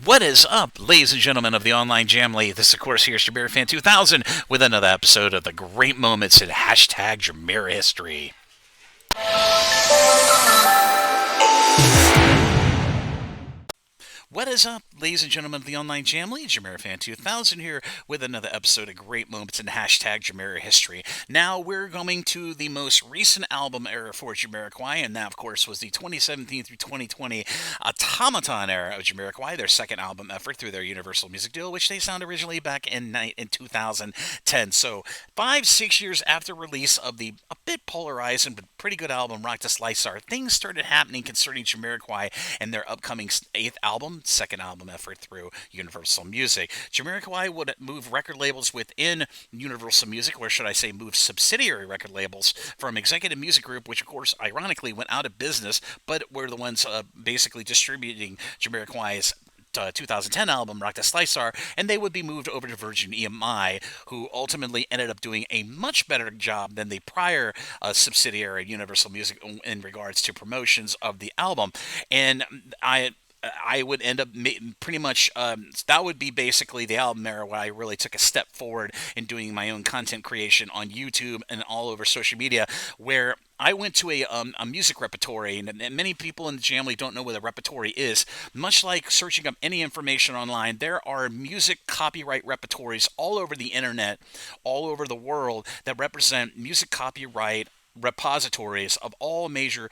What is up, ladies and gentlemen of the online Jamily? This, of course, here's Jamiroquai 2000 with another episode of the great moments in hashtag Jamir history. What is up, ladies and gentlemen of the online Jamily? Jamiroquai 2000 here with another episode of Great Moments in hashtag Jamir history. Now we're going to the most recent album era for Jamiroquai, and that, of course, was the 2017 through 2020 Automaton era of Jamiroquai, their second album effort through their Universal Music deal, which they signed originally back in 2010. So 5-6 years after release of the a bit polarized and pretty good album Rock the Slicer, things started happening concerning Jamiroquai and their upcoming eighth album, second album effort through Universal Music. Jamiroquai would move record labels within Universal Music, or should I say move subsidiary record labels from Executive Music Group, which of course ironically went out of business, but were the ones basically distributing Jamiroquai's 2010 album, Rock the Slicer, and they would be moved over to Virgin EMI, who ultimately ended up doing a much better job than the prior subsidiary Universal Music in regards to promotions of the album. And I would end up pretty much that would be basically the album era where I really took a step forward in doing my own content creation on YouTube and all over social media, where I went to a music repertory, and many people in the Jamily don't know what a repertory is. Much like searching up any information online, there are music copyright repertories all over the internet, all over the world, that represent music copyright repositories of all major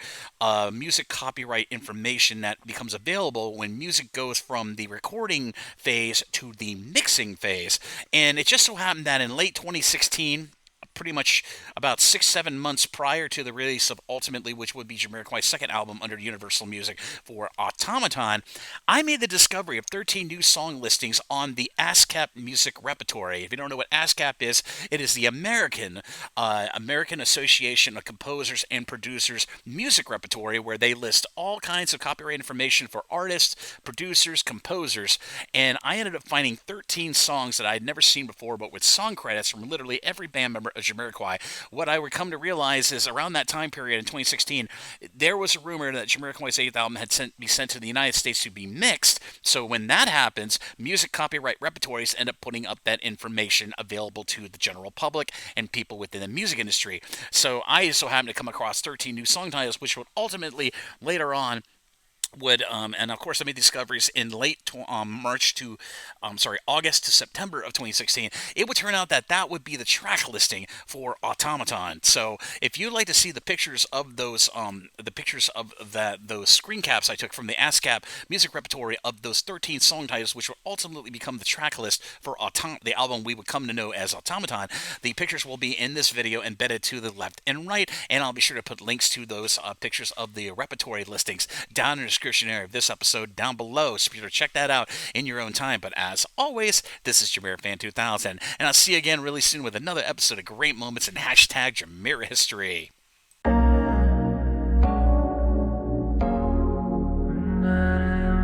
music copyright information that becomes available when music goes from the recording phase to the mixing phase. And it just so happened that in late 2016, pretty much about 6-7 months prior to the release of ultimately, which would be Jamiroquai's second album under Universal Music for Automaton, I made the discovery of 13 new song listings on the ASCAP music repertory. If you don't know what ASCAP is, it is the American Association of Composers and Producers music repertory, where they list all kinds of copyright information for artists, producers, composers, and I ended up finding 13 songs that I had never seen before, but with song credits from literally every band member of Jamiroquai. What I would come to realize is around that time period in 2016, there was a rumor that Jamiroquai's eighth album had be sent to the United States to be mixed. So when that happens, music copyright repertories end up putting up that information available to the general public and people within the music industry. So I so happened to come across 13 new song titles, which would ultimately later on and of course I made discoveries in late August to September of 2016. It would turn out that that would be the track listing for Automaton. So if you'd like to see the pictures of those those screen caps I took from the ASCAP music repertory of those 13 song titles, which will ultimately become the track list for the album we would come to know as Automaton, the pictures will be in this video embedded to the left and right, and I'll be sure to put links to those pictures of the repertory listings down in the description area of this episode down below, so be sure to check that out in your own time. But as always, this is Jamiroquai 2000, and I'll see you again really soon with another episode of Great Moments in hashtag Jamir history.